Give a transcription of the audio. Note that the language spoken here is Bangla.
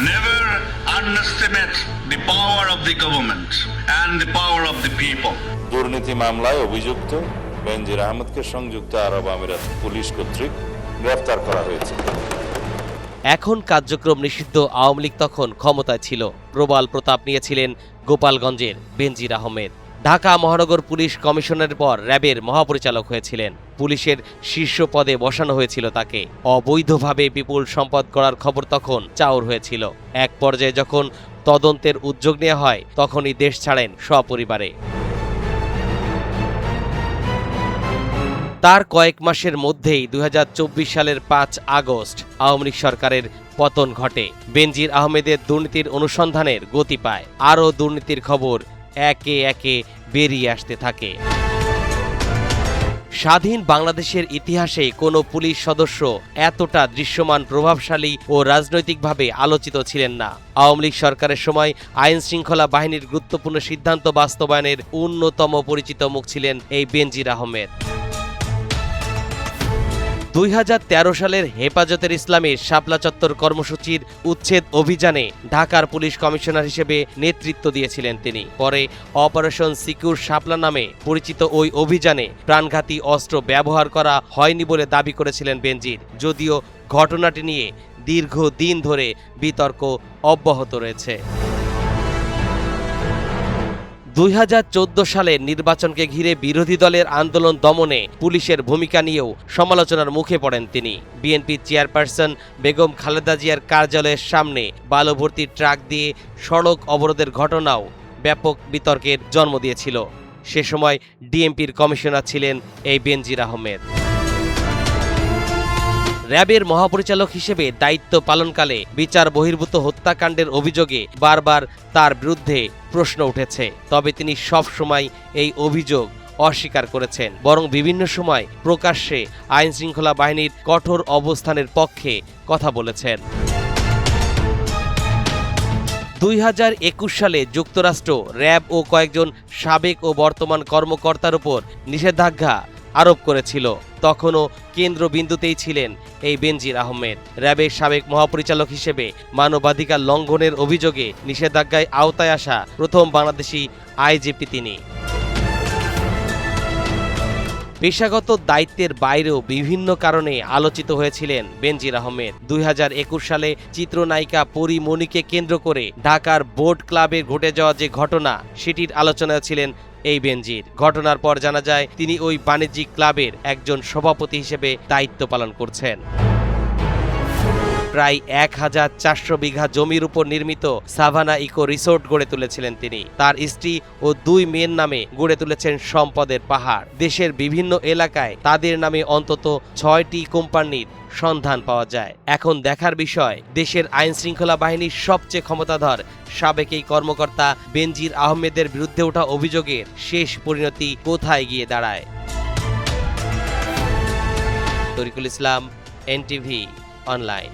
Never underestimate the power of the government and the power of the people. দুর্নীতি মামলায় অভিযুক্ত বেনজির আহমেদকে সংযুক্ত আরব আমিরাত পুলিশ কর্তৃক গ্রেফতার করা হয়েছে। এখন কার্যক্রম নিষিদ্ধ আওয়ামী লীগ তখন ক্ষমতায় ছিল। প্রবল প্রতাপ নিয়েছিলেন গোপালগঞ্জের বেনজির আহমেদ। ঢাকা মহানগর পুলিশ কমিশনের পর র্যাবের মহাপরিচালক হয়েছিলেন। পুলিশের শীর্ষ পদে বসানো হয়েছিল তাকে। অবৈধভাবে বিপুল সম্পদ করার খবর তখন চাউর হয়েছিল। এক পর্যায়ে যখন তদন্তের উদ্যোগ নেওয়া হয় তখনই দেশ ছাড়েন সপরিবারে। তার কয়েক মাসের মধ্যেই ২০২৪ সালের ৫ আগস্ট আওয়ামী লীগ সরকারের পতন ঘটে। বেনজির আহমেদের দুর্নীতির অনুসন্ধানের গতি পায়। আরও দুর্নীতির খবর একে একে বেরিয়ে আসতে থাকে। স্বাধীন বাংলাদেশের ইতিহাসে কোনো পুলিশ সদস্য এতটা দৃশ্যমান, প্রভাবশালী ও রাজনৈতিকভাবে আলোচিত ছিলেন না। আওয়ামী লীগ সরকারের সময় আইন শৃঙ্খলা বাহিনীর গুরুত্বপূর্ণ সিদ্ধান্ত বাস্তবায়নের অন্যতম পরিচিত মুখ ছিলেন এই বেনজির আহমেদ। ২০১৩ সালের হেফাজতের ইসলামের শাপলা চত্বর কর্মসূচির উচ্ছেদ অভিযানে ঢাকার পুলিশ কমিশনার হিসেবে নেতৃত্ব দিয়েছিলেন তিনি। পরে অপারেশন সিকিউর শাপলা নামে পরিচিত ওই অভিযানে প্রাণঘাতী অস্ত্র ব্যবহার করা হয়নি বলে দাবি করেছিলেন বেনজির, যদিও ঘটনাটি নিয়ে দীর্ঘদিন ধরে বিতর্ক অব্যাহত রয়েছে। ২০১৪ সালের নির্বাচনকে ঘিরে বিরোধী দলের আন্দোলন দমনে পুলিশের ভূমিকা নিয়েও সমালোচনার মুখে পড়েন তিনি। বিএনপি চেয়ারপারসন বেগম খালেদা জিয়ার কার্যালয়ের সামনে বালু ভর্তি ট্রাক দিয়ে সড়ক অবরোধের ঘটনাও ব্যাপক বিতর্কের জন্ম দিয়েছিল। সে সময় ডিএমপির কমিশনার ছিলেন এই বেনজির আহমেদ। র্যাবের মহাপরিচালক হিসেবে দায়িত্ব পালনকালে বিচার বহির্ভূত হত্যাকাণ্ডের অভিযোগে বারবার তার বিরুদ্ধে প্রশ্ন উঠেছে। তবে তিনি সব সময় এই অভিযোগ অস্বীকার করেছেন, বরং বিভিন্ন সময় প্রকাশ্যে আইন শৃঙ্খলা বাহিনীর কঠোর অবস্থানের পক্ষে কথা বলেছেন। ২০২১ সালে যুক্তরাষ্ট্র র্যাব ও কয়েকজন সাবেক ও বর্তমান কর্মকর্তার উপর নিষেধাজ্ঞা আরোপ করেছিল। তখনও কেন্দ্রবিন্দুতেই ছিলেন এই বেনজির আহমেদ। র্যাবের সাবেক মহাপরিচালক হিসেবে মানবাধিকার লঙ্ঘনের অভিযোগে নিষেধাজ্ঞায় আওতায় আসা প্রথম বাংলাদেশি আইজিপি তিনি। পেশাগত দায়িত্বের বাইরেও বিভিন্ন কারণে আলোচিত হয়েছিলেন বেনজির আহমেদ। ২০২১ সালে চিত্রনায়িকা পরী মনিকে কেন্দ্র করে ঢাকার বোট ক্লাবে ঘটে যাওয়া যে ঘটনা, সেটির আলোচনায় ছিলেন এই বেনজির। ঘটনার পর জানা যায় তিনি ওই বাণিজ্যিক ক্লাবের একজন সভাপতি হিসেবে দায়িত্ব পালন করছেন। প্রায় ১,৪০০ বিঘা জমির উপর নির্মিত সাভানা ইকো রিসোর্ট গড়ে তুলেছিলেন তিনি। তার স্ত্রী ও ২ মেয়ের নামে গড়ে তুলেছেন সম্পদের পাহাড়। দেশের বিভিন্ন এলাকায় তাদের নামে অন্তত ৬টি কোম্পানির সন্ধান পাওয়া যায়। এখন দেখার বিষয়, দেশের আইন শৃঙ্খলা বাহিনীর সবচেয়ে ক্ষমতাধর সাবেক এই কর্মকর্তা বেনজির আহমেদের বিরুদ্ধে ওঠা অভিযোগের শেষ পরিণতি কোথায় গিয়ে দাঁড়ায়। তরিকুল ইসলাম, এনটিভি অনলাইন।